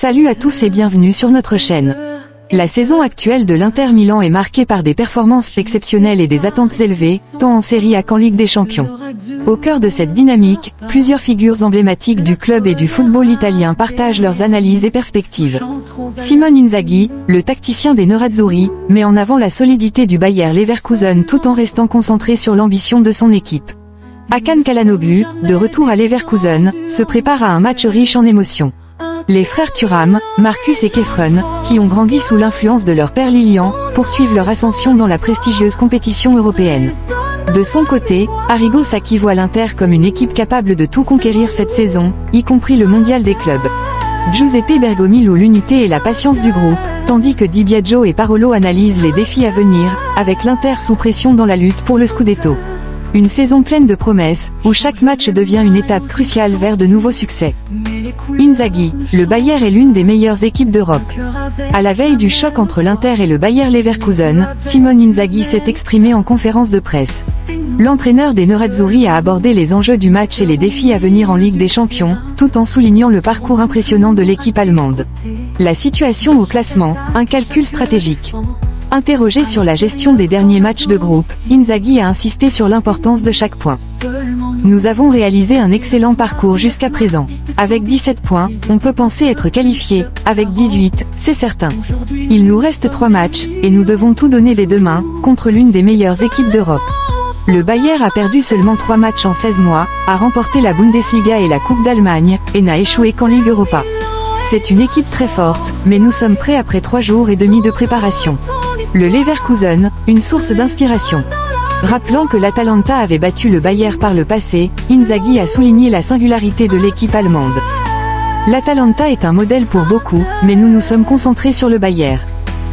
Salut à tous et bienvenue sur notre chaîne. La saison actuelle de l'Inter Milan est marquée par des performances exceptionnelles et des attentes élevées, tant en Serie A qu'en Ligue des Champions. Au cœur de cette dynamique, plusieurs figures emblématiques du club et du football italien partagent leurs analyses et perspectives. Simone Inzaghi, le tacticien des Nerazzurri, met en avant la solidité du Bayer Leverkusen tout en restant concentré sur l'ambition de son équipe. Hakan Çalhanoğlu, de retour à Leverkusen, se prépare à un match riche en émotions. Les frères Thuram, Marcus et Kefren, qui ont grandi sous l'influence de leur père Lilian, poursuivent leur ascension dans la prestigieuse compétition européenne. De son côté, Arrigo Sacchi voit l'Inter comme une équipe capable de tout conquérir cette saison, y compris le mondial des clubs. Giuseppe Bergomi loue l'unité et la patience du groupe, tandis que Di Biagio et Parolo analysent les défis à venir, avec l'Inter sous pression dans la lutte pour le Scudetto. Une saison pleine de promesses, où chaque match devient une étape cruciale vers de nouveaux succès. Inzaghi, le Bayer est l'une des meilleures équipes d'Europe. À la veille du choc entre l'Inter et le Bayer Leverkusen, Simone Inzaghi s'est exprimé en conférence de presse. L'entraîneur des Nerazzurri a abordé les enjeux du match et les défis à venir en Ligue des Champions, tout en soulignant le parcours impressionnant de l'équipe allemande. La situation au classement, un calcul stratégique. Interrogé sur la gestion des derniers matchs de groupe, Inzaghi a insisté sur l'importance de chaque point. Nous avons réalisé un excellent parcours jusqu'à présent. Avec 17 points, on peut penser être qualifié, avec 18, c'est certain. Il nous reste 3 matchs, et nous devons tout donner des deux mains, contre l'une des meilleures équipes d'Europe. Le Bayer a perdu seulement 3 matchs en 16 mois, a remporté la Bundesliga et la Coupe d'Allemagne, et n'a échoué qu'en Ligue Europa. C'est une équipe très forte, mais nous sommes prêts après 3 jours et demi de préparation. Le Leverkusen, une source d'inspiration. Rappelant que l'Atalanta avait battu le Bayer par le passé, Inzaghi a souligné la singularité de l'équipe allemande. L'Atalanta est un modèle pour beaucoup, mais nous nous sommes concentrés sur le Bayer.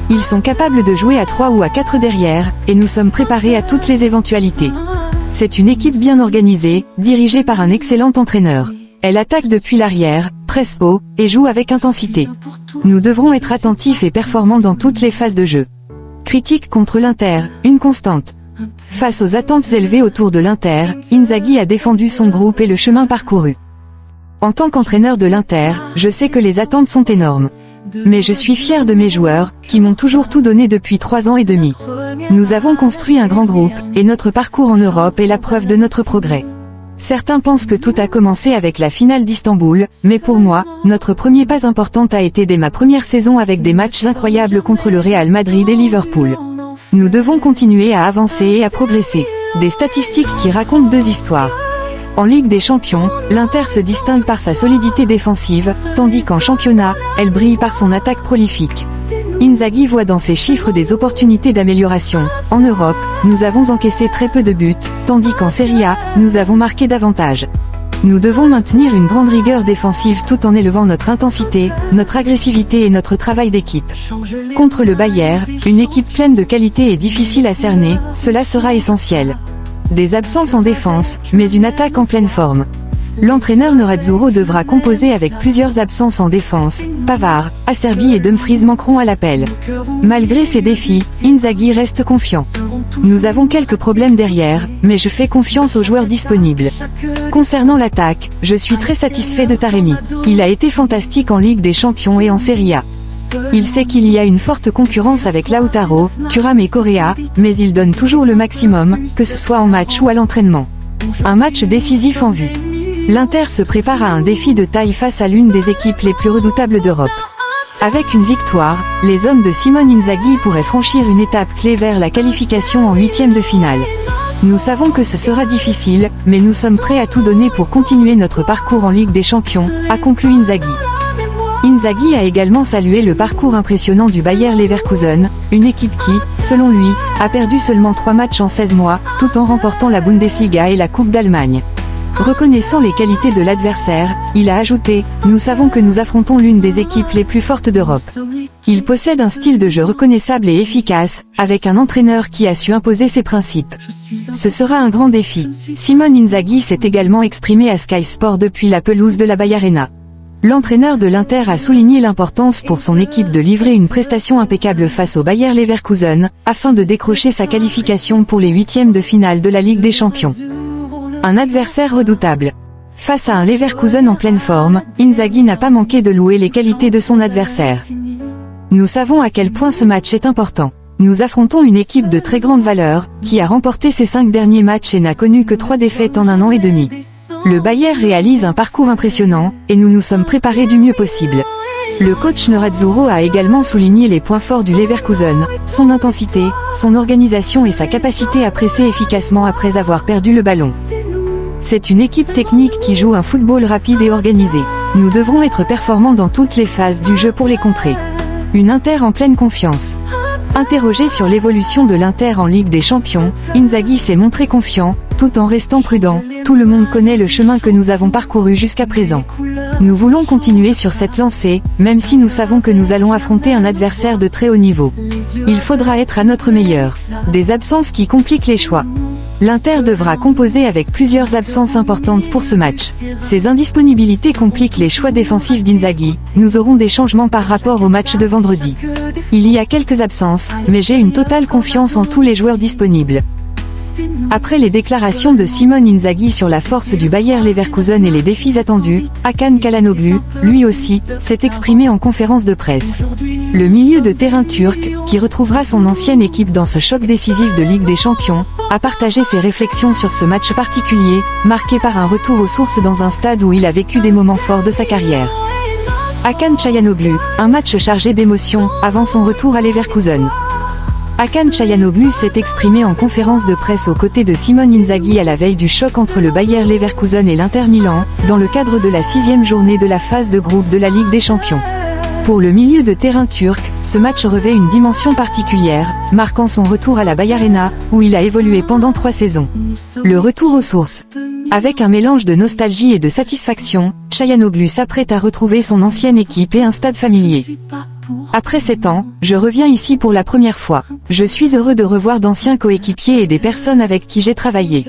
Ils sont capables de jouer à 3 ou à 4 derrière, et nous sommes préparés à toutes les éventualités. C'est une équipe bien organisée, dirigée par un excellent entraîneur. Elle attaque depuis l'arrière, presse haut, et joue avec intensité. Nous devrons être attentifs et performants dans toutes les phases de jeu. Critique contre l'Inter, une constante. Face aux attentes élevées autour de l'Inter, Inzaghi a défendu son groupe et le chemin parcouru. En tant qu'entraîneur de l'Inter, je sais que les attentes sont énormes. Mais je suis fier de mes joueurs, qui m'ont toujours tout donné depuis 3 ans et demi. Nous avons construit un grand groupe, et notre parcours en Europe est la preuve de notre progrès. Certains pensent que tout a commencé avec la finale d'Istanbul, mais pour moi, notre premier pas important a été dès ma première saison avec des matchs incroyables contre le Real Madrid et Liverpool. Nous devons continuer à avancer et à progresser. Des statistiques qui racontent 2 histoires. En Ligue des Champions, l'Inter se distingue par sa solidité défensive, tandis qu'en championnat, elle brille par son attaque prolifique. Inzaghi voit dans ces chiffres des opportunités d'amélioration. En Europe, nous avons encaissé très peu de buts, tandis qu'en Serie A, nous avons marqué davantage. Nous devons maintenir une grande rigueur défensive tout en élevant notre intensité, notre agressivité et notre travail d'équipe. Contre le Bayer, une équipe pleine de qualité et difficile à cerner, cela sera essentiel. Des absences en défense, mais une attaque en pleine forme. L'entraîneur Nerazzurro devra composer avec plusieurs absences en défense. Pavard, Acerbi et Dumfries manqueront à l'appel. Malgré ces défis, Inzaghi reste confiant. Nous avons quelques problèmes derrière, mais je fais confiance aux joueurs disponibles. Concernant l'attaque, je suis très satisfait de Taremi. Il a été fantastique en Ligue des Champions et en Serie A. Il sait qu'il y a une forte concurrence avec Lautaro, Thuram et Correa, mais il donne toujours le maximum, que ce soit en match ou à l'entraînement. Un match décisif en vue. L'Inter se prépare à un défi de taille face à l'une des équipes les plus redoutables d'Europe. Avec une victoire, les hommes de Simone Inzaghi pourraient franchir une étape clé vers la qualification en 8e de finale. Nous savons que ce sera difficile, mais nous sommes prêts à tout donner pour continuer notre parcours en Ligue des Champions, a conclu Inzaghi. Inzaghi a également salué le parcours impressionnant du Bayer Leverkusen, une équipe qui, selon lui, a perdu seulement 3 matchs en 16 mois, tout en remportant la Bundesliga et la Coupe d'Allemagne. Reconnaissant les qualités de l'adversaire, il a ajouté « Nous savons que nous affrontons l'une des équipes les plus fortes d'Europe. Il possède un style de jeu reconnaissable et efficace, avec un entraîneur qui a su imposer ses principes. Ce sera un grand défi. » Simone Inzaghi s'est également exprimé à Sky Sport depuis la pelouse de la Bayarena. L'entraîneur de l'Inter a souligné l'importance pour son équipe de livrer une prestation impeccable face au Bayer Leverkusen, afin de décrocher sa qualification pour les 8e de finale de la Ligue des Champions. Un adversaire redoutable. Face à un Leverkusen en pleine forme, Inzaghi n'a pas manqué de louer les qualités de son adversaire. Nous savons à quel point ce match est important. Nous affrontons une équipe de très grande valeur, qui a remporté ses 5 derniers matchs et n'a connu que 3 défaites en 1 an et demi. Le Bayern réalise un parcours impressionnant, et nous nous sommes préparés du mieux possible. Le coach Nerazzurro a également souligné les points forts du Leverkusen, son intensité, son organisation et sa capacité à presser efficacement après avoir perdu le ballon. C'est une équipe technique qui joue un football rapide et organisé. Nous devrons être performants dans toutes les phases du jeu pour les contrer. Une Inter en pleine confiance. Interrogé sur l'évolution de l'Inter en Ligue des Champions, Inzaghi s'est montré confiant, tout en restant prudent. Tout le monde connaît le chemin que nous avons parcouru jusqu'à présent. Nous voulons continuer sur cette lancée, même si nous savons que nous allons affronter un adversaire de très haut niveau. Il faudra être à notre meilleur. Des absences qui compliquent les choix. L'Inter devra composer avec plusieurs absences importantes pour ce match. Ces indisponibilités compliquent les choix défensifs d'Inzaghi. Nous aurons des changements par rapport au match de vendredi. Il y a quelques absences, mais j'ai une totale confiance en tous les joueurs disponibles. Après les déclarations de Simone Inzaghi sur la force du Bayer Leverkusen et les défis attendus, Hakan Çalhanoğlu, lui aussi, s'est exprimé en conférence de presse. Le milieu de terrain turc, qui retrouvera son ancienne équipe dans ce choc décisif de Ligue des Champions, a partagé ses réflexions sur ce match particulier, marqué par un retour aux sources dans un stade où il a vécu des moments forts de sa carrière. Hakan Çalhanoğlu, un match chargé d'émotions, avant son retour à Leverkusen. Hakan Çalhanoğlu s'est exprimé en conférence de presse aux côtés de Simone Inzaghi à la veille du choc entre le Bayer Leverkusen et l'Inter Milan, dans le cadre de la 6e journée de la phase de groupe de la Ligue des Champions. Pour le milieu de terrain turc, ce match revêt une dimension particulière, marquant son retour à la Bayarena, où il a évolué pendant 3 saisons. Le retour aux sources. Avec un mélange de nostalgie et de satisfaction, Çalhanoğlu s'apprête à retrouver son ancienne équipe et un stade familier. Après 7 ans, je reviens ici pour la première fois. Je suis heureux de revoir d'anciens coéquipiers et des personnes avec qui j'ai travaillé.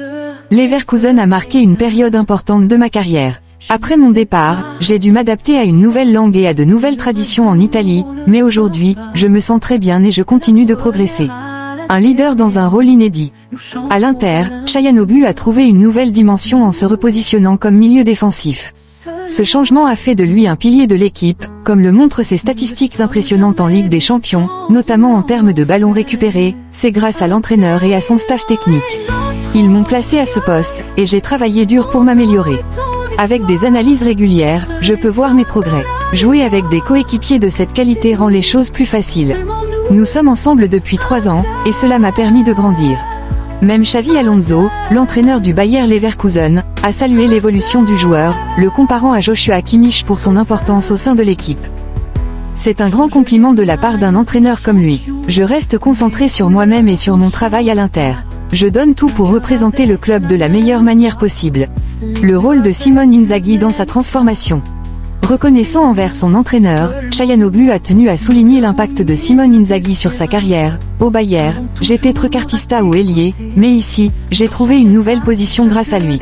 Leverkusen a marqué une période importante de ma carrière. Après mon départ, j'ai dû m'adapter à une nouvelle langue et à de nouvelles traditions en Italie, mais aujourd'hui, je me sens très bien et je continue de progresser. Un leader dans un rôle inédit. À l'Inter, Çalhanoğlu a trouvé une nouvelle dimension en se repositionnant comme milieu défensif. Ce changement a fait de lui un pilier de l'équipe, comme le montrent ses statistiques impressionnantes en Ligue des Champions, notamment en termes de ballons récupérés. C'est grâce à l'entraîneur et à son staff technique. Ils m'ont placé à ce poste, et j'ai travaillé dur pour m'améliorer. Avec des analyses régulières, je peux voir mes progrès. Jouer avec des coéquipiers de cette qualité rend les choses plus faciles. Nous sommes ensemble depuis 3 ans, et cela m'a permis de grandir. Même Xavi Alonso, l'entraîneur du Bayer Leverkusen, a salué l'évolution du joueur, le comparant à Joshua Kimmich pour son importance au sein de l'équipe. C'est un grand compliment de la part d'un entraîneur comme lui. Je reste concentré sur moi-même et sur mon travail à l'Inter. Je donne tout pour représenter le club de la meilleure manière possible. Le rôle de Simone Inzaghi dans sa transformation. Reconnaissant envers son entraîneur, Çalhanoğlu a tenu à souligner l'impact de Simone Inzaghi sur sa carrière. Au Bayer, j'étais trequartista ou ailier, mais ici, j'ai trouvé une nouvelle position grâce à lui.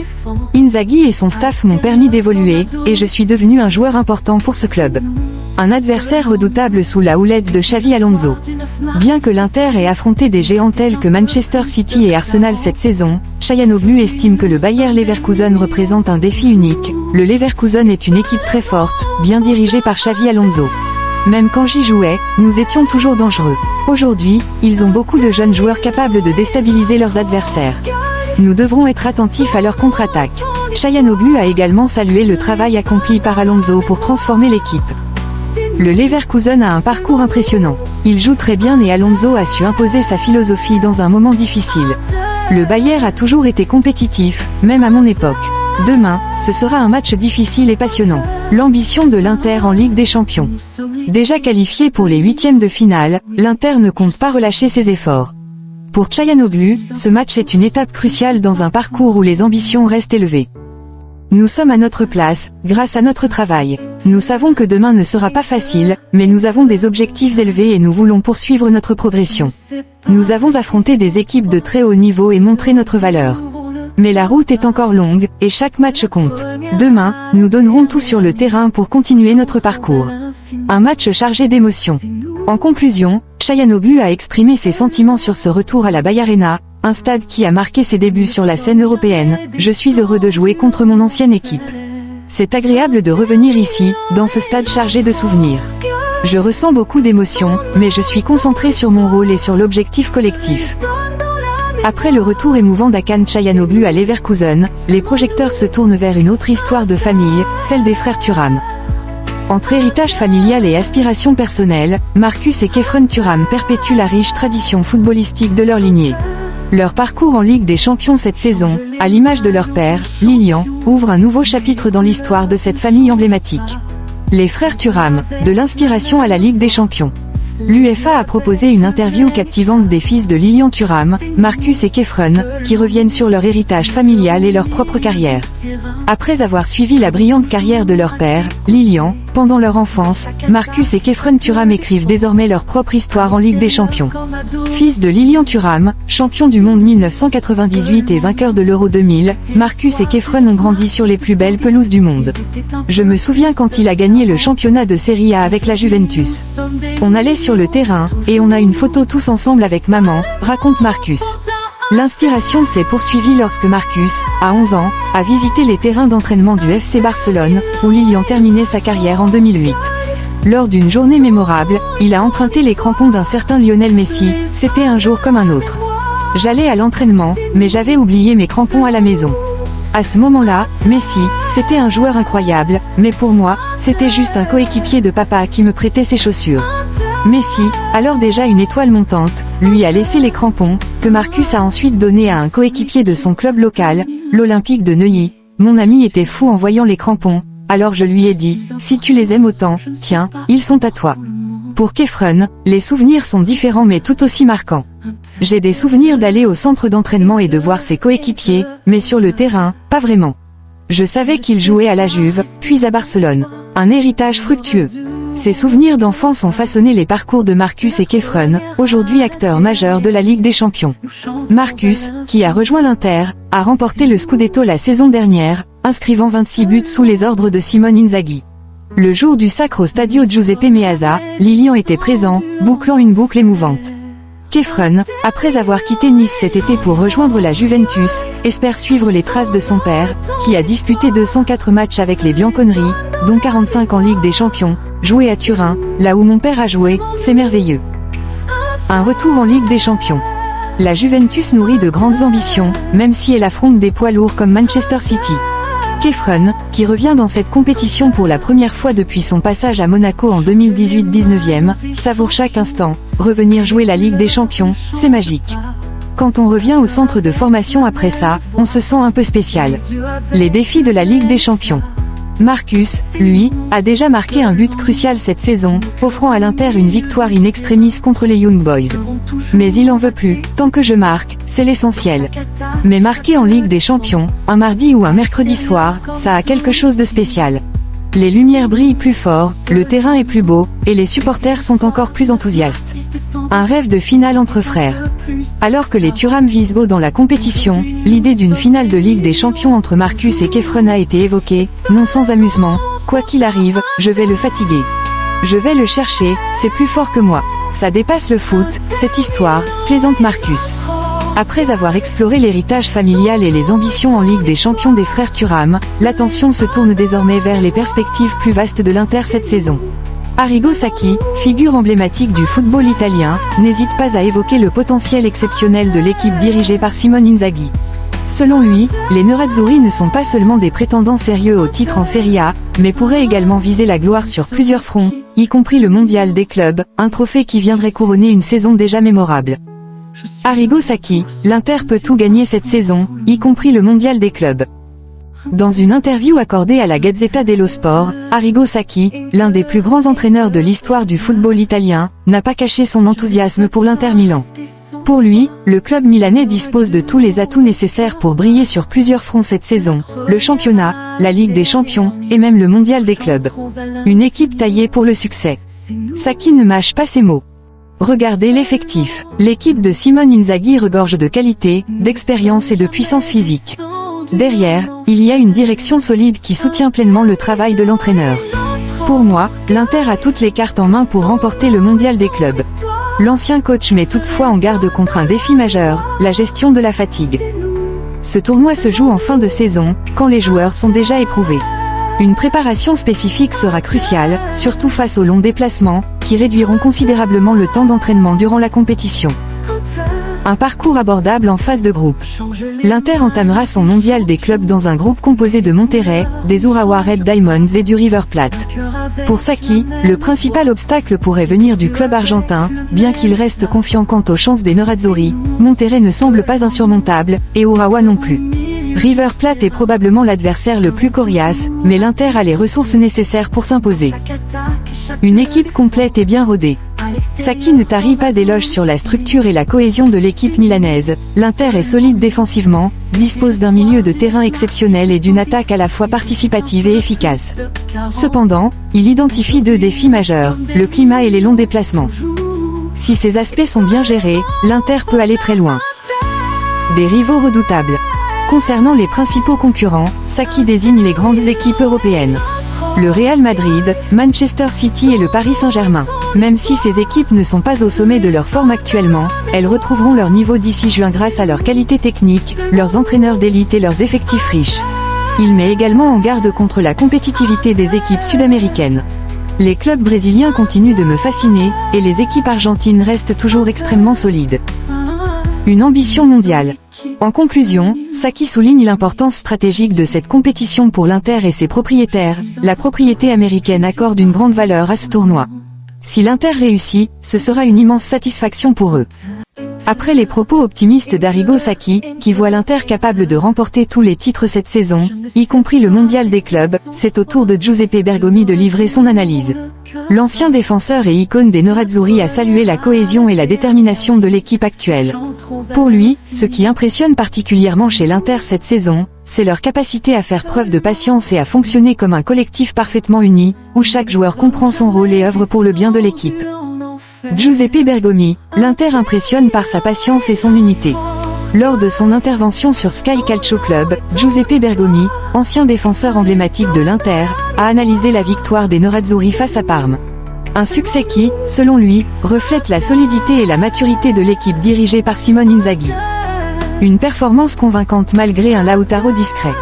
Inzaghi et son staff m'ont permis d'évoluer, et je suis devenu un joueur important pour ce club. Un adversaire redoutable sous la houlette de Xavi Alonso. Bien que l'Inter ait affronté des géants tels que Manchester City et Arsenal cette saison, Çalhanoğlu estime que le Bayer Leverkusen représente un défi unique. Le Leverkusen est une équipe très forte, bien dirigée par Xavi Alonso. Même quand j'y jouais, nous étions toujours dangereux. Aujourd'hui, ils ont beaucoup de jeunes joueurs capables de déstabiliser leurs adversaires. Nous devrons être attentifs à leur contre-attaque. Çalhanoğlu a également salué le travail accompli par Alonso pour transformer l'équipe. Le Leverkusen a un parcours impressionnant. Il joue très bien et Alonso a su imposer sa philosophie dans un moment difficile. Le Bayer a toujours été compétitif, même à mon époque. Demain, ce sera un match difficile et passionnant. L'ambition de l'Inter en Ligue des Champions. Déjà qualifié pour les 8e de finale, l'Inter ne compte pas relâcher ses efforts. Pour Çalhanoğlu, ce match est une étape cruciale dans un parcours où les ambitions restent élevées. Nous sommes à notre place, grâce à notre travail. Nous savons que demain ne sera pas facile, mais nous avons des objectifs élevés et nous voulons poursuivre notre progression. Nous avons affronté des équipes de très haut niveau et montré notre valeur. Mais la route est encore longue, et chaque match compte. Demain, nous donnerons tout sur le terrain pour continuer notre parcours. Un match chargé d'émotions. En conclusion, Çalhanoğlu a exprimé ses sentiments sur ce retour à la Bayarena, un stade qui a marqué ses débuts sur la scène européenne. Je suis heureux de jouer contre mon ancienne équipe. C'est agréable de revenir ici, dans ce stade chargé de souvenirs. Je ressens beaucoup d'émotions, mais je suis concentré sur mon rôle et sur l'objectif collectif. Après le retour émouvant d'Hakan Çalhanoğlu à Leverkusen, les projecteurs se tournent vers une autre histoire de famille, celle des frères Thuram. Entre héritage familial et aspiration personnelle, Marcus et Khéphren Thuram perpétuent la riche tradition footballistique de leur lignée. Leur parcours en Ligue des Champions cette saison, à l'image de leur père, Lilian, ouvre un nouveau chapitre dans l'histoire de cette famille emblématique. Les frères Thuram, de l'inspiration à la Ligue des Champions. L'UEFA a proposé une interview captivante des fils de Lilian Thuram, Marcus et Khéphren, qui reviennent sur leur héritage familial et leur propre carrière. Après avoir suivi la brillante carrière de leur père, Lilian, pendant leur enfance, Marcus et Khéphren Thuram écrivent désormais leur propre histoire en Ligue des Champions. Fils de Lilian Thuram, champion du monde 1998 et vainqueur de l'Euro 2000, Marcus et Khéphren ont grandi sur les plus belles pelouses du monde. Je me souviens quand il a gagné le championnat de Serie A avec la Juventus. On allait sur le terrain, et on a une photo tous ensemble avec maman, raconte Marcus. L'inspiration s'est poursuivie lorsque Marcus, à 11 ans, a visité les terrains d'entraînement du FC Barcelone, où Lilian terminait sa carrière en 2008. Lors d'une journée mémorable, il a emprunté les crampons d'un certain Lionel Messi, c'était un jour comme un autre. J'allais à l'entraînement, mais j'avais oublié mes crampons à la maison. À ce moment-là, Messi, c'était un joueur incroyable, mais pour moi, c'était juste un coéquipier de papa qui me prêtait ses chaussures. Messi, alors déjà une étoile montante, lui a laissé les crampons, que Marcus a ensuite donnés à un coéquipier de son club local, l'Olympique de Neuilly. Mon ami était fou en voyant les crampons, alors je lui ai dit, si tu les aimes autant, tiens, ils sont à toi. Pour Khéphren, les souvenirs sont différents mais tout aussi marquants. J'ai des souvenirs d'aller au centre d'entraînement et de voir ses coéquipiers, mais sur le terrain, pas vraiment. Je savais qu'il jouait à la Juve, puis à Barcelone. Un héritage fructueux. Ces souvenirs d'enfance ont façonné les parcours de Marcus et Khéphren, aujourd'hui acteurs majeurs de la Ligue des Champions. Marcus, qui a rejoint l'Inter, a remporté le Scudetto la saison dernière, inscrivant 26 buts sous les ordres de Simone Inzaghi. Le jour du sacre au Stadio Giuseppe Meazza, Lilian était présent, bouclant une boucle émouvante. Khéphren, après avoir quitté Nice cet été pour rejoindre la Juventus, espère suivre les traces de son père, qui a disputé 204 matchs avec les Bianconeri, dont 45 en Ligue des Champions, joué à Turin, là où mon père a joué, c'est merveilleux. Un retour en Ligue des Champions. La Juventus nourrit de grandes ambitions, même si elle affronte des poids lourds comme Manchester City. Khéphren, qui revient dans cette compétition pour la première fois depuis son passage à Monaco en 2018 19e, savoure chaque instant. Revenir jouer la Ligue des Champions, c'est magique. Quand on revient au centre de formation après ça, on se sent un peu spécial. Les défis de la Ligue des Champions. Marcus, lui, a déjà marqué un but crucial cette saison, offrant à l'Inter une victoire in extremis contre les Young Boys. Mais il en veut plus, tant que je marque, c'est l'essentiel. Mais marquer en Ligue des Champions, un mardi ou un mercredi soir, ça a quelque chose de spécial. Les lumières brillent plus fort, le terrain est plus beau, et les supporters sont encore plus enthousiastes. Un rêve de finale entre frères. Alors que les Thuram visent haut dans la compétition, l'idée d'une finale de Ligue des Champions entre Marcus et Khéphren a été évoquée, non sans amusement. Quoi qu'il arrive, je vais le fatiguer. Je vais le chercher, c'est plus fort que moi. Ça dépasse le foot, cette histoire, plaisante Marcus. Après avoir exploré l'héritage familial et les ambitions en Ligue des Champions des frères Thuram, l'attention se tourne désormais vers les perspectives plus vastes de l'Inter cette saison. Arrigo Sacchi, figure emblématique du football italien, n'hésite pas à évoquer le potentiel exceptionnel de l'équipe dirigée par Simone Inzaghi. Selon lui, les Nerazzurri ne sont pas seulement des prétendants sérieux au titre en Serie A, mais pourraient également viser la gloire sur plusieurs fronts, y compris le mondial des clubs, un trophée qui viendrait couronner une saison déjà mémorable. Arrigo Sacchi, l'Inter peut tout gagner cette saison, y compris le mondial des clubs. Dans une interview accordée à la Gazzetta dello Sport, Arrigo Sacchi, l'un des plus grands entraîneurs de l'histoire du football italien, n'a pas caché son enthousiasme pour l'Inter Milan. Pour lui, le club milanais dispose de tous les atouts nécessaires pour briller sur plusieurs fronts cette saison, le championnat, la Ligue des Champions, et même le mondial des clubs. Une équipe taillée pour le succès. Sacchi ne mâche pas ses mots. Regardez l'effectif. L'équipe de Simone Inzaghi regorge de qualité, d'expérience et de puissance physique. Derrière, il y a une direction solide qui soutient pleinement le travail de l'entraîneur. Pour moi, l'Inter a toutes les cartes en main pour remporter le mondial des clubs. L'ancien coach met toutefois en garde contre un défi majeur, la gestion de la fatigue. Ce tournoi se joue en fin de saison, quand les joueurs sont déjà éprouvés. Une préparation spécifique sera cruciale, surtout face aux longs déplacements, qui réduiront considérablement le temps d'entraînement durant la compétition. Un parcours abordable en phase de groupe. L'Inter entamera son mondial des clubs dans un groupe composé de Monterrey, des Urawa Red Diamonds et du River Plate. Pour Saki, le principal obstacle pourrait venir du club argentin, bien qu'il reste confiant quant aux chances des Nerazzurri. Monterrey ne semble pas insurmontable, et Urawa non plus. River Plate est probablement l'adversaire le plus coriace, mais l'Inter a les ressources nécessaires pour s'imposer. Une équipe complète et bien rodée. Saki ne tarit pas d'éloges sur la structure et la cohésion de l'équipe milanaise. L'Inter est solide défensivement, dispose d'un milieu de terrain exceptionnel et d'une attaque à la fois participative et efficace. Cependant, il identifie deux défis majeurs, le climat et les longs déplacements. Si ces aspects sont bien gérés, l'Inter peut aller très loin. Des rivaux redoutables. Concernant les principaux concurrents, Saki désigne les grandes équipes européennes. Le Real Madrid, Manchester City et le Paris Saint-Germain. Même si ces équipes ne sont pas au sommet de leur forme actuellement, elles retrouveront leur niveau d'ici juin grâce à leur qualité technique, leurs entraîneurs d'élite et leurs effectifs riches. Il met également en garde contre la compétitivité des équipes sud-américaines. Les clubs brésiliens continuent de me fasciner, et les équipes argentines restent toujours extrêmement solides. Une ambition mondiale. En conclusion, Saki souligne l'importance stratégique de cette compétition pour l'Inter et ses propriétaires. La propriété américaine accorde une grande valeur à ce tournoi. Si l'Inter réussit, ce sera une immense satisfaction pour eux. Après les propos optimistes d'Arrigo Sacchi, qui voit l'Inter capable de remporter tous les titres cette saison, y compris le mondial des clubs, c'est au tour de Giuseppe Bergomi de livrer son analyse. L'ancien défenseur et icône des Nerazzurri a salué la cohésion et la détermination de l'équipe actuelle. Pour lui, ce qui impressionne particulièrement chez l'Inter cette saison, c'est leur capacité à faire preuve de patience et à fonctionner comme un collectif parfaitement uni, où chaque joueur comprend son rôle et œuvre pour le bien de l'équipe. Giuseppe Bergomi, l'Inter impressionne par sa patience et son unité. Lors de son intervention sur Sky Calcio Club, Giuseppe Bergomi, ancien défenseur emblématique de l'Inter, a analysé la victoire des Nerazzurri face à Parme. Un succès qui, selon lui, reflète la solidité et la maturité de l'équipe dirigée par Simone Inzaghi. Une performance convaincante malgré un Lautaro discret.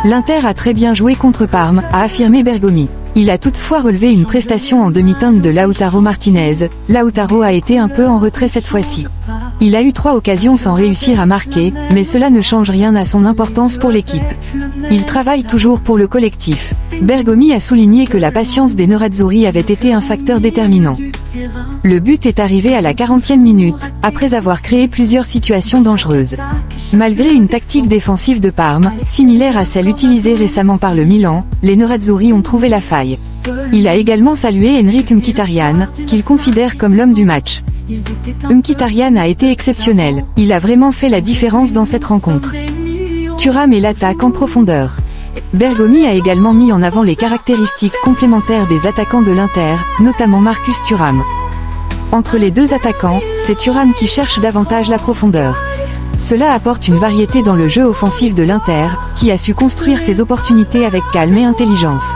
L'Inter a très bien joué contre Parme, a affirmé Bergomi. Il a toutefois relevé une prestation en demi-teinte de Lautaro Martinez. Lautaro a été un peu en retrait cette fois-ci. Il a eu 3 occasions sans réussir à marquer, mais cela ne change rien à son importance pour l'équipe. Il travaille toujours pour le collectif. Bergomi a souligné que la patience des Nerazzurri avait été un facteur déterminant. Le but est arrivé à la 40e minute, après avoir créé plusieurs situations dangereuses. Malgré une tactique défensive de Parme, similaire à celle utilisée récemment par le Milan, les Nerazzurri ont trouvé la faille. Il a également salué Henrich Mkhitaryan, qu'il considère comme l'homme du match. Mkhitaryan a été exceptionnel, il a vraiment fait la différence dans cette rencontre. Thuram et l'attaque en profondeur. Bergomi a également mis en avant les caractéristiques complémentaires des attaquants de l'Inter, notamment Marcus Thuram. Entre les deux attaquants, c'est Thuram qui cherche davantage la profondeur. Cela apporte une variété dans le jeu offensif de l'Inter, qui a su construire ses opportunités avec calme et intelligence.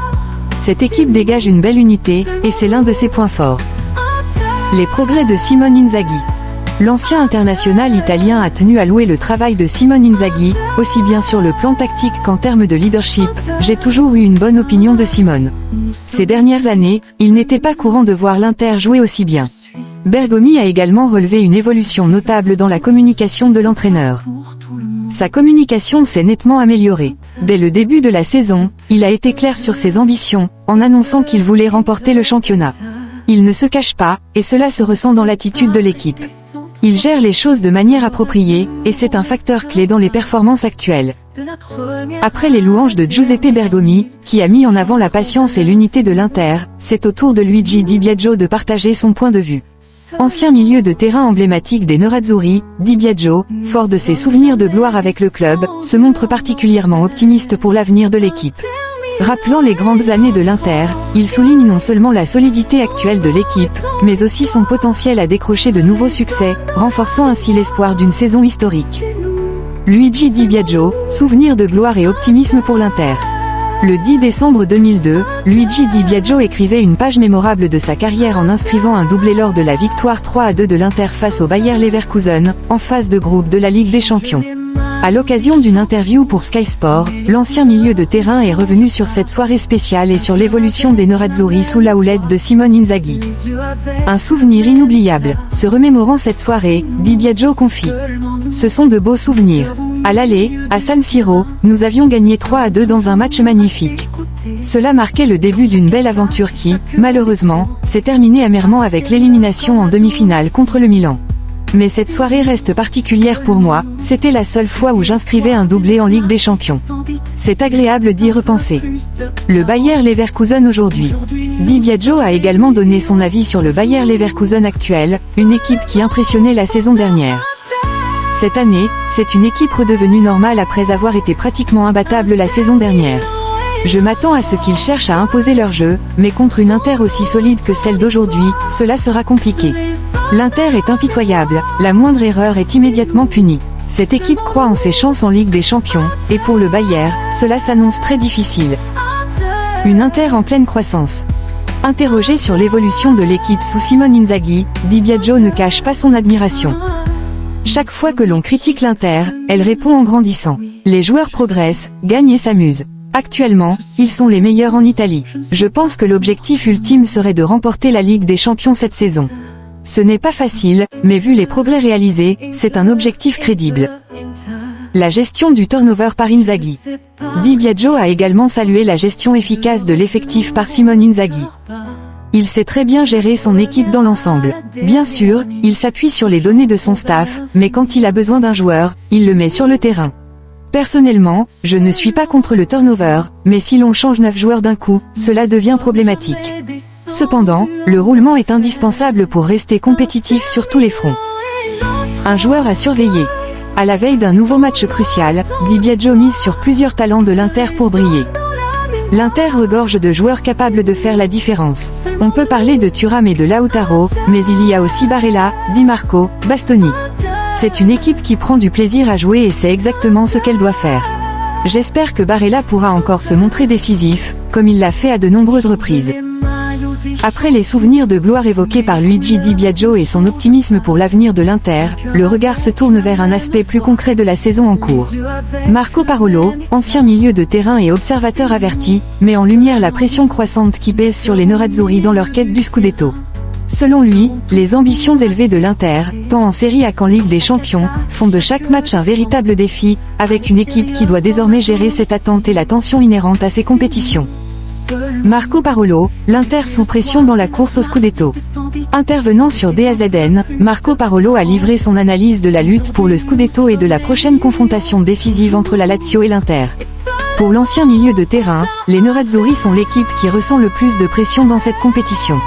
Cette équipe dégage une belle unité, et c'est l'un de ses points forts. Les progrès de Simone Inzaghi. L'ancien international italien a tenu à louer le travail de Simone Inzaghi, aussi bien sur le plan tactique qu'en termes de leadership. J'ai toujours eu une bonne opinion de Simone. Ces dernières années, il n'était pas courant de voir l'Inter jouer aussi bien. Bergomi a également relevé une évolution notable dans la communication de l'entraîneur. Sa communication s'est nettement améliorée. Dès le début de la saison, il a été clair sur ses ambitions, en annonçant qu'il voulait remporter le championnat. Il ne se cache pas, et cela se ressent dans l'attitude de l'équipe. Il gère les choses de manière appropriée, et c'est un facteur clé dans les performances actuelles. Après les louanges de Giuseppe Bergomi, qui a mis en avant la patience et l'unité de l'Inter, c'est au tour de Luigi Di Biagio de partager son point de vue. Ancien milieu de terrain emblématique des Nerazzurri, Di Biagio, fort de ses souvenirs de gloire avec le club, se montre particulièrement optimiste pour l'avenir de l'équipe. Rappelant les grandes années de l'Inter, il souligne non seulement la solidité actuelle de l'équipe, mais aussi son potentiel à décrocher de nouveaux succès, renforçant ainsi l'espoir d'une saison historique. Luigi Di Biagio, souvenir de gloire et optimisme pour l'Inter. Le 10 décembre 2002, Luigi Di Biagio écrivait une page mémorable de sa carrière en inscrivant un doublé lors de la victoire 3-2 de l'Inter face au Bayer Leverkusen, en phase de groupe de la Ligue des Champions. À l'occasion d'une interview pour Sky Sport, l'ancien milieu de terrain est revenu sur cette soirée spéciale et sur l'évolution des Nerazzurri sous la houlette de Simone Inzaghi. Un souvenir inoubliable. Se remémorant cette soirée, Di Biagio confie. Ce sont de beaux souvenirs. À l'aller, à San Siro, nous avions gagné 3-2 dans un match magnifique. Cela marquait le début d'une belle aventure qui, malheureusement, s'est terminée amèrement avec l'élimination en demi-finale contre le Milan. Mais cette soirée reste particulière pour moi, c'était la seule fois où j'inscrivais un doublé en Ligue des Champions. C'est agréable d'y repenser. Le Bayer Leverkusen aujourd'hui. Di Biagio a également donné son avis sur le Bayer Leverkusen actuel, une équipe qui impressionnait la saison dernière. Cette année, c'est une équipe redevenue normale après avoir été pratiquement imbattable la saison dernière. Je m'attends à ce qu'ils cherchent à imposer leur jeu, mais contre une Inter aussi solide que celle d'aujourd'hui, cela sera compliqué. L'Inter est impitoyable, la moindre erreur est immédiatement punie. Cette équipe croit en ses chances en Ligue des Champions, et pour le Bayer, cela s'annonce très difficile. Une Inter en pleine croissance. Interrogé sur l'évolution de l'équipe sous Simone Inzaghi, Di Biagio ne cache pas son admiration. Chaque fois que l'on critique l'Inter, elle répond en grandissant. Les joueurs progressent, gagnent et s'amusent. Actuellement, ils sont les meilleurs en Italie. Je pense que l'objectif ultime serait de remporter la Ligue des Champions cette saison. Ce n'est pas facile, mais vu les progrès réalisés, c'est un objectif crédible. La gestion du turnover par Inzaghi. Di Biagio a également salué la gestion efficace de l'effectif par Simone Inzaghi. Il sait très bien gérer son équipe dans l'ensemble. Bien sûr, il s'appuie sur les données de son staff, mais quand il a besoin d'un joueur, il le met sur le terrain. Personnellement, je ne suis pas contre le turnover, mais si l'on change 9 joueurs d'un coup, cela devient problématique. Cependant, le roulement est indispensable pour rester compétitif sur tous les fronts. Un joueur à surveiller. À la veille d'un nouveau match crucial, Di Biagio mise sur plusieurs talents de l'Inter pour briller. L'Inter regorge de joueurs capables de faire la différence. On peut parler de Thuram et de Lautaro, mais il y a aussi Barella, Di Marco, Bastoni. C'est une équipe qui prend du plaisir à jouer et sait exactement ce qu'elle doit faire. J'espère que Barella pourra encore se montrer décisif, comme il l'a fait à de nombreuses reprises. Après les souvenirs de gloire évoqués par Luigi Di Biagio et son optimisme pour l'avenir de l'Inter, le regard se tourne vers un aspect plus concret de la saison en cours. Marco Parolo, ancien milieu de terrain et observateur averti, met en lumière la pression croissante qui pèse sur les Nerazzurri dans leur quête du Scudetto. Selon lui, les ambitions élevées de l'Inter, tant en Serie A qu'en Ligue des Champions, font de chaque match un véritable défi, avec une équipe qui doit désormais gérer cette attente et la tension inhérente à ces compétitions. Marco Parolo, l'Inter sous pression dans la course au Scudetto. Intervenant sur DAZN, Marco Parolo a livré son analyse de la lutte pour le Scudetto et de la prochaine confrontation décisive entre la Lazio et l'Inter. Pour l'ancien milieu de terrain, les Nerazzurri sont l'équipe qui ressent le plus de pression dans cette compétition.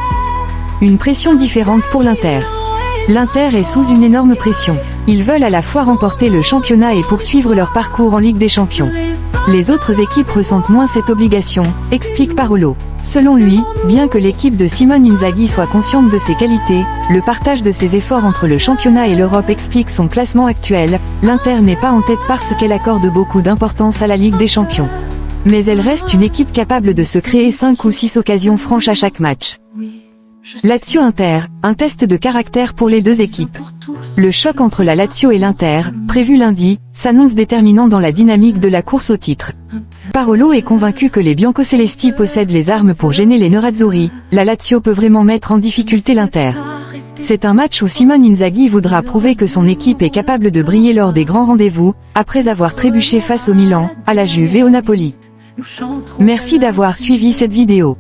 Une pression différente pour l'Inter. L'Inter est sous une énorme pression. Ils veulent à la fois remporter le championnat et poursuivre leur parcours en Ligue des Champions. Les autres équipes ressentent moins cette obligation, explique Parolo. Selon lui, bien que l'équipe de Simone Inzaghi soit consciente de ses qualités, le partage de ses efforts entre le championnat et l'Europe explique son classement actuel. L'Inter n'est pas en tête parce qu'elle accorde beaucoup d'importance à la Ligue des Champions. Mais elle reste une équipe capable de se créer 5 ou 6 occasions franches à chaque match. Lazio Inter, un test de caractère pour les deux équipes. Le choc entre la Lazio et l'Inter, prévu lundi, s'annonce déterminant dans la dynamique de la course au titre. Parolo est convaincu que les Biancocelesti possèdent les armes pour gêner les Nerazzurri. La Lazio peut vraiment mettre en difficulté l'Inter. C'est un match où Simone Inzaghi voudra prouver que son équipe est capable de briller lors des grands rendez-vous, après avoir trébuché face au Milan, à la Juve et au Napoli. Merci d'avoir suivi cette vidéo.